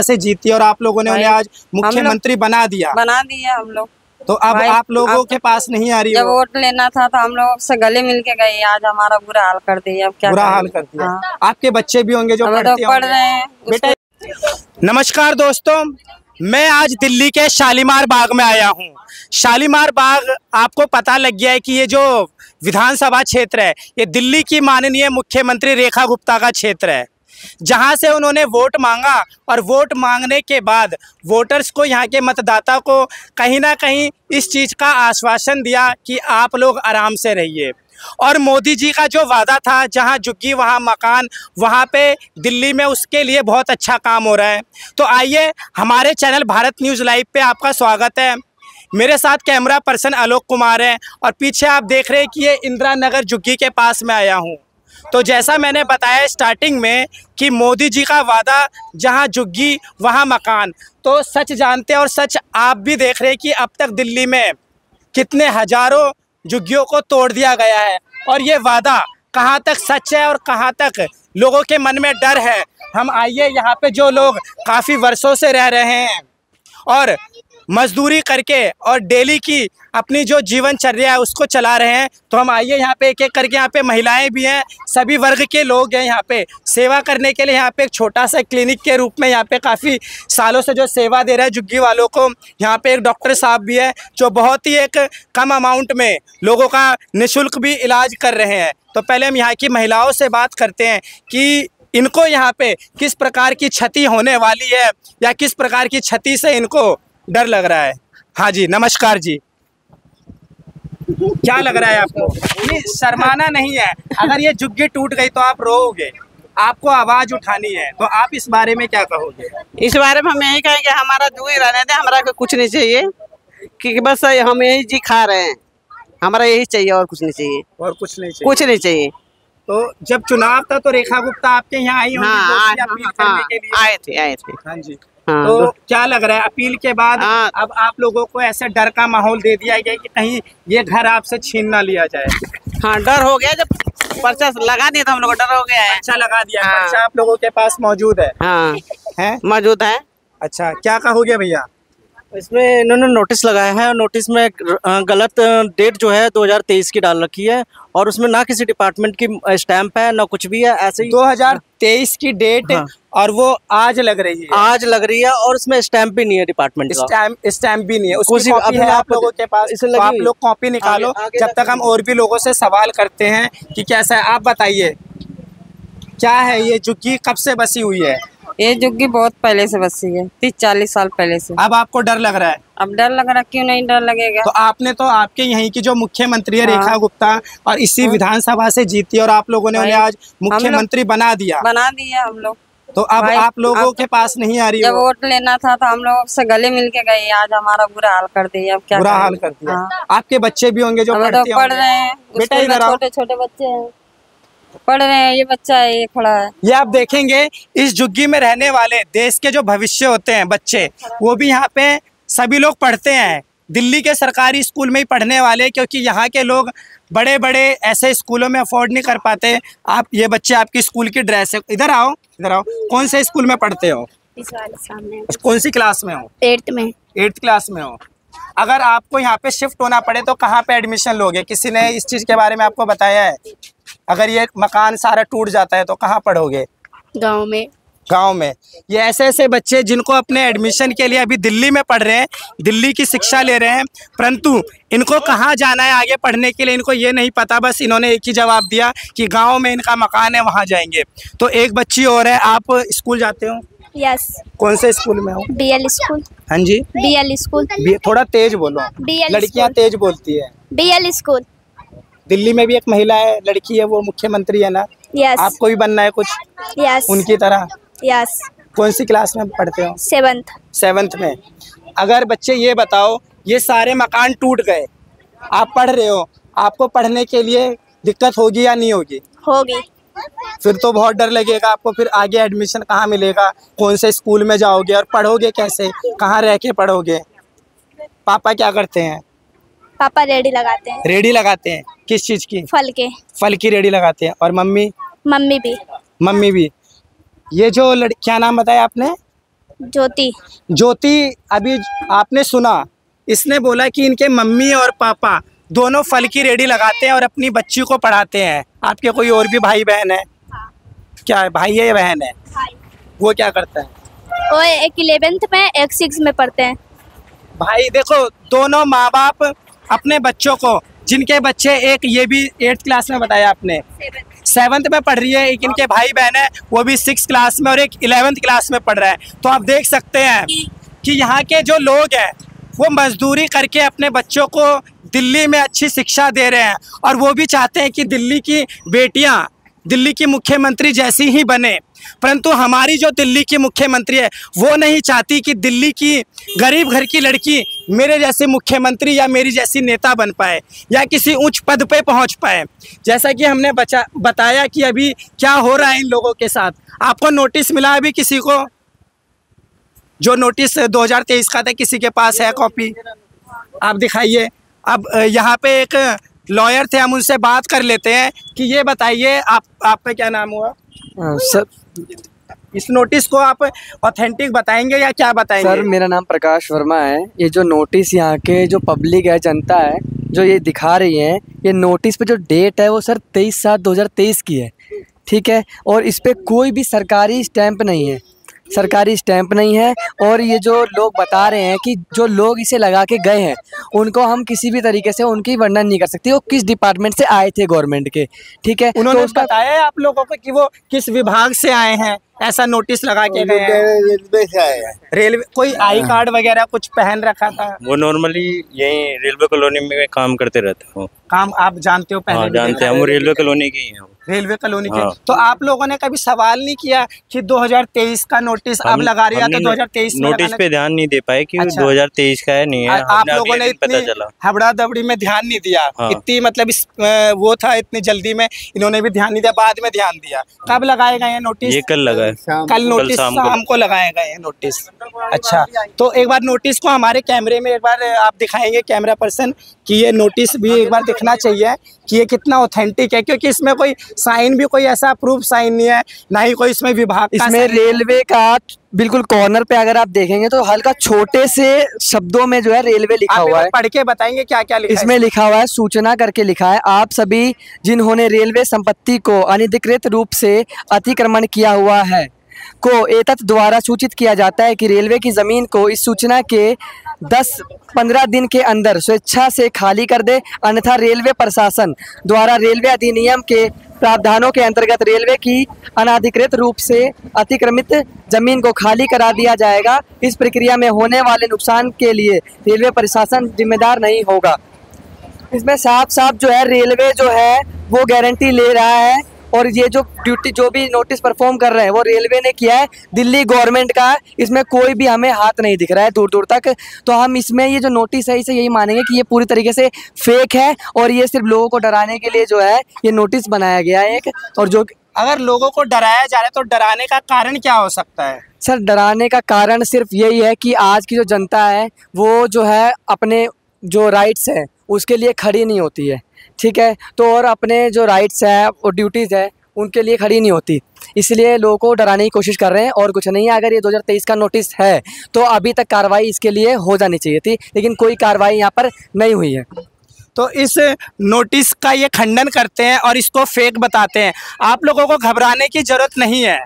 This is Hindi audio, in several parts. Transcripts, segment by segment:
से जीती और आप लोगों ने उन्हें आज मुख्यमंत्री बना दिया हम लोग। तो अब आप लोगों के पास नहीं आ रही जब वोट लेना था तो हम लोग से गले मिल के गए, आज हमारा बुरा हाल कर दिया। अब क्या बुरा हाल कर दिया। हाँ। आपके बच्चे भी होंगे जो पढ़ रहे हैं बेटा। नमस्कार दोस्तों, मैं आज दिल्ली के शालीमार बाग में आया हूँ। शालीमार बाग आपको पता लग गया है कि ये जो विधानसभा क्षेत्र है ये दिल्ली की माननीय मुख्यमंत्री रेखा गुप्ता का क्षेत्र है, जहां से उन्होंने वोट मांगा और वोट मांगने के बाद वोटर्स को, यहाँ के मतदाता को कहीं ना कहीं इस चीज़ का आश्वासन दिया कि आप लोग आराम से रहिए। और मोदी जी का जो वादा था, जहां झुग्गी वहां मकान, वहां पे दिल्ली में उसके लिए बहुत अच्छा काम हो रहा है। तो आइए, हमारे चैनल भारत न्यूज़ लाइव पे आपका स्वागत है। मेरे साथ कैमरा पर्सन आलोक कुमार है और पीछे आप देख रहे हैं कि ये इंदिरा नगर झुग्गी के पास में आया हूँ। तो जैसा मैंने बताया स्टार्टिंग में कि मोदी जी का वादा, जहां झुग्गी वहां मकान, तो सच जानते हैं और सच आप भी देख रहे हैं कि अब तक दिल्ली में कितने हजारों झुग्गियों को तोड़ दिया गया है और ये वादा कहां तक सच है और कहां तक लोगों के मन में डर है। हम आइए, यहाँ पे जो लोग काफ़ी वर्षों से रह रहे हैं और मजदूरी करके और डेली की अपनी जो जीवनचर्या है उसको चला रहे हैं, तो हम आइए यहाँ पे एक एक करके, यहाँ पे महिलाएं भी हैं, सभी वर्ग के लोग हैं यहाँ पे सेवा करने के लिए। यहाँ पे एक छोटा सा क्लिनिक के रूप में यहाँ पे काफ़ी सालों से जो सेवा दे रहा है झुग्गी वालों को। यहाँ पे एक डॉक्टर साहब भी है जो बहुत ही एक कम अमाउंट में लोगों का निःशुल्क भी इलाज कर रहे हैं। तो पहले हम यहाँ की महिलाओं से बात करते हैं कि इनको यहाँ पे किस प्रकार की क्षति होने वाली है या किस प्रकार की क्षति से इनको डर लग रहा है। हाँ जी, नमस्कार जी। क्या लग रहा है आपको? नहीं, शर्माना नहीं है। अगर ये झुग्गी टूट गई तो आप रोओगे, आपको आवाज उठानी है, तो आप इस बारे में क्या कहोगे? इस बारे में हम यही कहेंगे, हमारा दूर रहने दें, हमारा कुछ नहीं चाहिए, कि बस हम यही जी खा रहे हैं, हमारा यही चाहिए और कुछ नहीं चाहिए। और कुछ नहीं चाहिए? कुछ नहीं चाहिए। तो जब चुनाव था तो रेखा गुप्ता आपके यहाँ आई होंगी अपील करने के लिए? आए थे। हाँ जी। तो क्या लग रहा है अपील के बाद अब आप लोगों को ऐसे डर का माहौल दे दिया गया कि कहीं ये घर आपसे छीन ना लिया जाए? हाँ, डर हो गया। जब पर्चा लगा दिया तो हम लोग डर हो गया है। अच्छा, लगा दिया। पर्चा आप लोगों के पास मौजूद है? हाँ, है मौजूद है। अच्छा, क्या कहोगे भैया? इसमें इन्होंने नोटिस लगाया है और नोटिस में गलत डेट जो है 2023 की डाल रखी है और उसमें ना किसी डिपार्टमेंट की स्टैंप है ना कुछ भी है, ऐसे ही 2023 की डेट। हाँ। और वो आज लग रही है? आज लग रही है और उसमें स्टैंप भी नहीं है डिपार्टमेंट का। स्टैंप भी नहीं है। उसकी कॉपी है आप लोगों के पास? तो आप लोग कॉपी निकालो, जब तक हम और भी लोगों से सवाल करते हैं कि कैसा है। आप बताइए, क्या है ये झुग्गी, कब से बसी हुई है? ये झुग्गी बहुत पहले से बसी है, 30-40 साल पहले से। अब आपको डर लग रहा है? अब डर लग रहा है, क्यों नहीं डर लगेगा। तो आपने तो, आपके यहीं की जो मुख्यमंत्री है रेखा गुप्ता, और इसी विधानसभा से जीती और आप लोगों ने उन्हें आज मुख्यमंत्री बना दिया हम लोग। तो अब आप लोगों के पास नहीं आ रही? जब वोट लेना था तो हम लोग से गले मिल के गए, आज हमारा बुरा हाल कर दिया। अब क्या बुरा हाल कर दिया। आपके बच्चे भी होंगे जो पढ़ रहे हैं? बेटा इधर आओ। छोटे बच्चे हैं, पढ़ रहे हैं। ये बच्चा है, ये खड़ा है। ये आप देखेंगे, इस झुग्गी में रहने वाले देश के जो भविष्य होते हैं बच्चे, वो भी यहाँ पे सभी लोग पढ़ते हैं। दिल्ली के सरकारी स्कूल में ही पढ़ने वाले, क्योंकि यहाँ के लोग बड़े बड़े ऐसे स्कूलों में अफोर्ड नहीं कर पाते। आप, ये बच्चे आपकी स्कूल की ड्रेस है। इधर आओ, इधर आओ। कौन से स्कूल में पढ़ते हो? इस वाले सामने। कौन सी क्लास में हो? 8th में। 8th क्लास में हो। अगर आपको यहाँ पे शिफ्ट होना पड़े तो कहाँ पे एडमिशन लोगे? किसी ने इस चीज़ के बारे में आपको बताया है? अगर ये मकान सारा टूट जाता है तो कहाँ पढ़ोगे? गांव में। गांव में। ये ऐसे ऐसे बच्चे जिनको अपने एडमिशन के लिए अभी दिल्ली में पढ़ रहे हैं, दिल्ली की शिक्षा ले रहे हैं, परंतु इनको कहाँ जाना है आगे पढ़ने के लिए इनको ये नहीं पता। बस इन्होंने एक ही जवाब दिया कि गांव में इनका मकान है, वहाँ जाएंगे। तो एक बच्ची और है। आप स्कूल जाते हो? यस। कौन से स्कूल में हो? BL school. हाँ जी, BL स्कूल। थोड़ा तेज बोलो, लड़कियाँ तेज बोलती है। BL school. दिल्ली में भी एक महिला है, लड़की है, वो मुख्यमंत्री है ना? यस। आपको भी बनना है कुछ? यस। उनकी तरह? यस। कौन सी क्लास में पढ़ते हो? 7th में। अगर बच्चे ये बताओ, ये सारे मकान टूट गए, आप पढ़ रहे हो, आपको पढ़ने के लिए दिक्कत होगी या नहीं होगी? होगी। फिर तो बहुत डर लगेगा आपको। फिर आगे एडमिशन कहाँ मिलेगा, कौन से स्कूल में जाओगे और पढ़ोगे कैसे, कहाँ रह के पढ़ोगे? पापा क्या करते हैं? पापा रेडी लगाते हैं। रेडी लगाते हैं? किस चीज़ की? फल के। फल की रेडी लगाते हैं। और मम्मी? मम्मी भी। मम्मी भी। ये जो क्या नाम बताया आपने? ज्योति। ज्योति, अभी आपने सुना, इसने बोला कि इनके मम्मी और पापा दोनों फल की रेडी लगाते हैं और अपनी बच्ची को पढ़ाते हैं। आपके कोई और भी भाई बहन है? क्या है, भाई है या बहन है? वो क्या करता है? वो एक 11th में, एक 6 में पढ़ते हैं। भाई देखो, दोनों माँ बाप अपने बच्चों को, जिनके बच्चे, एक ये भी 8th क्लास में बताया आपने, 7th में पढ़ रही है, एक इनके भाई बहन है वो भी 6th क्लास में और एक 11th क्लास में पढ़ रहा है। तो आप देख सकते हैं कि यहाँ के जो लोग हैं वो मजदूरी करके अपने बच्चों को दिल्ली में अच्छी शिक्षा दे रहे हैं और वो भी चाहते हैं कि दिल्ली की बेटियाँ दिल्ली की मुख्यमंत्री जैसी ही बने। परंतु हमारी जो दिल्ली की मुख्यमंत्री है वो नहीं चाहती कि दिल्ली की गरीब घर की लड़की मेरे जैसे मुख्यमंत्री या मेरी जैसी नेता बन पाए या किसी उच्च पद पे पहुंच पाए। जैसा कि हमने बताया कि अभी क्या हो रहा है इन लोगों के साथ। आपको नोटिस मिला अभी किसी को? जो नोटिस 2023 का था, किसी के पास है कॉपी? आप दिखाइए। अब यहाँ पे एक लॉयर थे, हम उनसे बात कर लेते हैं कि ये बताइए, आपका क्या नाम हुआ? सर, इस नोटिस को आप ऑथेंटिक बताएंगे या क्या बताएंगे? सर मेरा नाम प्रकाश वर्मा है। ये जो नोटिस यहाँ के जो पब्लिक है, जनता है, जो ये दिखा रही है, ये नोटिस पे जो डेट है वो सर 23/7/2023 की है, ठीक है। और इस पर कोई भी सरकारी स्टैंप नहीं है, सरकारी स्टैंप नहीं है। और ये जो लोग बता रहे हैं कि जो लोग इसे लगा के गए हैं उनको हम किसी भी तरीके से उनकी वर्णन नहीं कर सकते वो किस डिपार्टमेंट से आए थे गवर्नमेंट के, ठीक है। उन्होंने तो बताया है आप लोगों को कि वो किस विभाग से आए हैं, ऐसा नोटिस लगा के गए हैं? रेलवे से आए हैं। रेलवे, कोई आई कार्ड वगैरह कुछ पहन रखा था? वो नॉर्मली यही रेलवे कॉलोनी में काम करते रहते हो। काम आप जानते हो? पहले हाँ, जानते हैं, हम रेलवे कॉलोनी के ही हैं। रेलवे कॉलोनी के। हाँ। तो आप लोगों ने कभी सवाल नहीं किया कि 2023 का नोटिस अब लगा रहा तो 2023 में नोटिस पे ध्यान नहीं दे पाए कि अच्छा। 2023 का है, नहीं है। आप लोगों ने पता चला, इतनी हबड़ा दबड़ी में ध्यान नहीं दिया। हाँ। इतनी मतलब वो था, इतनी जल्दी में इन्होंने भी ध्यान नहीं दिया, बाद में ध्यान दिया। कब लगाए गए हैं नोटिस? ये कल लगा है। कल नोटिस शाम को लगाए गए हैं नोटिस। अच्छा, तो एक बार नोटिस को हमारे कैमरे में एक बार आप दिखाएंगे, कैमरा पर्सन, कि ये नोटिस भी एक बार दिखना चाहिए कि ये कितना ऑथेंटिक है, क्योंकि इसमें कोई साइन भी, कोई ऐसा प्रूफ साइन नहीं है, ना ही कोई इसमें विभाग का। इसमें रेलवे का बिल्कुल कॉर्नर पे अगर आप देखेंगे तो हल्का छोटे से शब्दों में जो है रेलवे लिखा हुआ है। पढ़ के बताएंगे क्या क्या लिखा है इसमें? लिखा हुआ है, सूचना करके लिखा है, आप सभी जिन्होंने रेलवे संपत्ति को अनधिकृत रूप से अतिक्रमण किया हुआ है को एतत् द्वारा सूचित किया जाता है कि रेलवे की ज़मीन को इस सूचना के 10-15 दिन के अंदर स्वेच्छा से खाली कर दे, अन्यथा रेलवे प्रशासन द्वारा रेलवे अधिनियम के प्रावधानों के अंतर्गत रेलवे की अनाधिकृत रूप से अतिक्रमित जमीन को खाली करा दिया जाएगा। इस प्रक्रिया में होने वाले नुकसान के लिए रेलवे प्रशासन जिम्मेदार नहीं होगा। इसमें साफ साफ जो है रेलवे जो है वो गारंटी ले रहा है, और ये जो ड्यूटी जो भी नोटिस परफॉर्म कर रहे हैं वो रेलवे ने किया है, दिल्ली गवर्नमेंट का। इसमें कोई भी हमें हाथ नहीं दिख रहा है दूर दूर तक। तो हम इसमें ये जो नोटिस है इसे यही मानेंगे कि ये पूरी तरीके से फेक है और ये सिर्फ लोगों को डराने के लिए जो है ये नोटिस बनाया गया है एक। और जो अगर लोगों को डराया जा रहा है तो डराने का कारण क्या हो सकता है? सर डराने का कारण सिर्फ यही है कि आज की जो जनता है वो जो है अपने जो राइट्स हैं उसके लिए खड़ी नहीं होती है, ठीक है। तो और अपने जो राइट्स है और ड्यूटीज़ है उनके लिए खड़ी नहीं होती, इसलिए लोगों को डराने की कोशिश कर रहे हैं और कुछ नहीं है। अगर ये 2023 का नोटिस है तो अभी तक कार्रवाई इसके लिए हो जानी चाहिए थी, लेकिन कोई कार्रवाई यहाँ पर नहीं हुई है। तो इस नोटिस का ये खंडन करते हैं और इसको फेक बताते हैं। आप लोगों को घबराने की ज़रूरत नहीं है।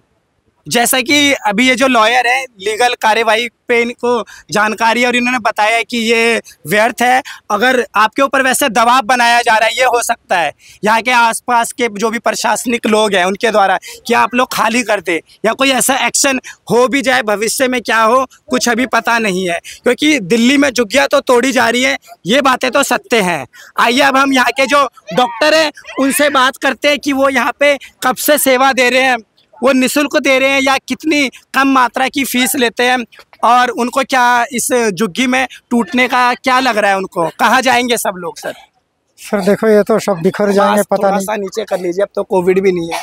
जैसा कि अभी ये जो लॉयर है, लीगल कार्यवाही पे इनको जानकारी है और इन्होंने बताया कि ये व्यर्थ है। अगर आपके ऊपर वैसे दबाव बनाया जा रहा है, ये हो सकता है यहाँ के आसपास के जो भी प्रशासनिक लोग हैं उनके द्वारा कि आप लोग खाली कर दे, या कोई ऐसा एक्शन हो भी जाए भविष्य में, क्या हो कुछ अभी पता नहीं है। क्योंकि दिल्ली में झुग्गियाँ तो तोड़ी जा रही है, ये बातें तो सत्य हैं। आइए अब हम यहाँ के जो डॉक्टर हैं उनसे बात करते हैं कि वो यहाँ पे कब से सेवा दे रहे हैं, वो निःशुल्क दे रहे हैं या कितनी कम मात्रा की फीस लेते हैं, और उनको क्या इस झुग्गी में टूटने का क्या लग रहा है, उनको कहाँ जाएंगे सब लोग? सर देखो ये तो सब बिखर जाएंगे, पता नहीं। थोड़ा सा नीचे कर लीजिए, अब तो कोविड भी नहीं है।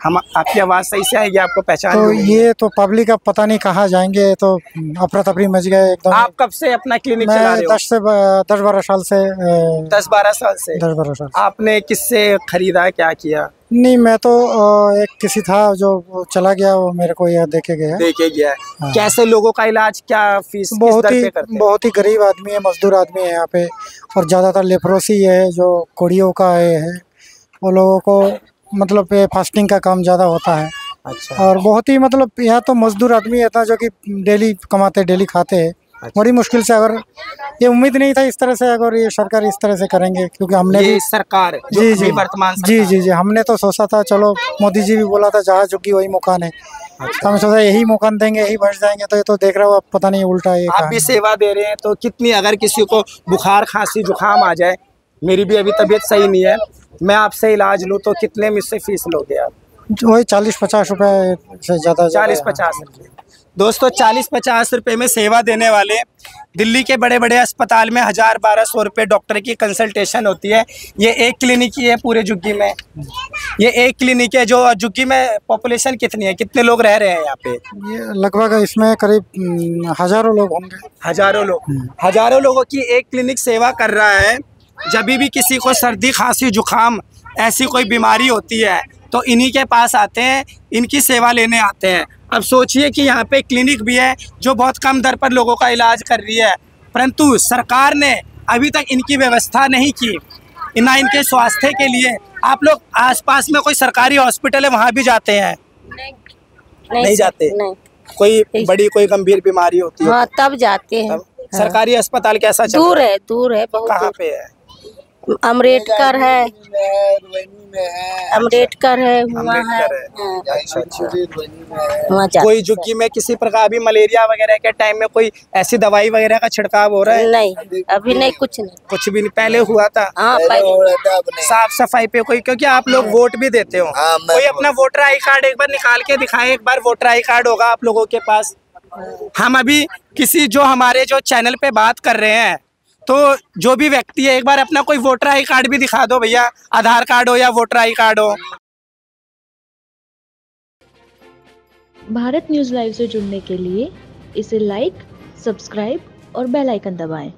हम आपकी आवाज़ सही से आएगी, आपको पहचान तो ये तो पब्लिक अब पता नहीं कहाँ जाएंगे, तो अफरा तफरी मच गए एकदम। आप कब से अपना क्लिनिक चला रहे हो? 10-12 साल से। 10-12 साल से। 10-12 साल। आपने किससे खरीदा, क्या किया? नहीं, मैं तो एक किसी था जो चला गया, वो मेरे को यह देके गया। देखे गया है। हाँ। कैसे लोगों का इलाज, क्या फीस किस बहुत दर ही पे करते हैं? बहुत ही गरीब आदमी है, मजदूर आदमी है यहाँ पे, और ज़्यादातर लेप्रोसी है, जो कोड़ियों का है, वो लोगों को मतलब ये फास्टिंग का काम ज़्यादा होता है। अच्छा। और बहुत ही मतलब यहाँ तो मजदूर आदमी है था जो कि डेली कमाते डेली खाते हैं। अच्छा। बड़ी मुश्किल से, अगर ये उम्मीद नहीं था इस तरह से, अगर ये सरकार इस तरह से करेंगे, क्योंकि हमने ये भी सरकार जो जी अभी जी वर्तमान जी सरकार जी जी हमने तो सोचा था, चलो मोदी जी भी बोला था जहाँ झुकी वही मकान है। तो हमने सोचा यही मकान देंगे, यही बढ़ जाएंगे, तो ये तो देख रहा हूँ, अब पता नहीं उल्टा ये आप भी कहानी। सेवा दे रहे हैं, तो कितनी, अगर किसी को बुखार खांसी जुकाम आ जाए, मेरी भी अभी तबीयत सही नहीं है, मैं आपसे इलाज लूँ तो कितने में से फीस लोगे आप? वही 40-50 रुपए से ज़्यादा 40-50 रुपये। दोस्तों 40-50 रुपये में सेवा देने वाले दिल्ली के बड़े बड़े अस्पताल में 1000-1200 रुपये डॉक्टर की कंसल्टेशन होती है। ये एक क्लिनिक ही है पूरे झुग्गी में, ये एक क्लिनिक है। जो झुग्गी में पॉपुलेशन कितनी है, कितने लोग रह रहे हैं यहाँ पे? ये लगभग इसमें करीब हज़ारों लोग होंगे। हजारों लोग, हजारों लोगों की एक क्लिनिक सेवा कर रहा है। जब भी किसी को सर्दी खांसी जुकाम ऐसी कोई बीमारी होती है तो इन्हीं के पास आते हैं, इनकी सेवा लेने आते हैं। अब सोचिए कि यहाँ पे क्लिनिक भी है जो बहुत कम दर पर लोगों का इलाज कर रही है, परंतु सरकार ने अभी तक इनकी व्यवस्था नहीं की, ना इनके स्वास्थ्य के लिए। आप लोग आसपास में कोई सरकारी हॉस्पिटल है वहाँ भी जाते हैं? नहीं जाते। नहीं। कोई बड़ी कोई गंभीर बीमारी होती है हाँ, तब जाते हैं। सरकारी अस्पताल कैसा चल दूर रहा है, दूर है, बहुत कहाँ दूर। पे है? अम्बेडकर है, अम्बेडकर है, हुआ है। अम्बेडकर है। अच्छा अच्छा। वहाँ जाते कोई झुग्गी में किसी प्रकार भी मलेरिया वगैरह के टाइम में कोई ऐसी दवाई वगैरह का छिड़काव हो रहा है? नहीं, अभी नहीं, कुछ नहीं। कुछ भी नहीं, पहले हुआ था। हाँ, पहले साफ सफाई पे कोई, क्योंकि आप लोग वोट भी देते हो, कोई अपना वोटर आई कार्ड एक बार निकाल के दिखाए। एक बार वोटर आई कार्ड होगा आप लोगों के पास। हम अभी किसी जो हमारे जो चैनल पे बात कर रहे हैं, तो जो भी व्यक्ति है एक बार अपना कोई वोटर आई कार्ड भी दिखा दो भैया, आधार कार्ड हो या वोटर आई कार्ड हो। भारत न्यूज़ लाइव से जुड़ने के लिए इसे लाइक, सब्सक्राइब और बेल आइकन दबाएं।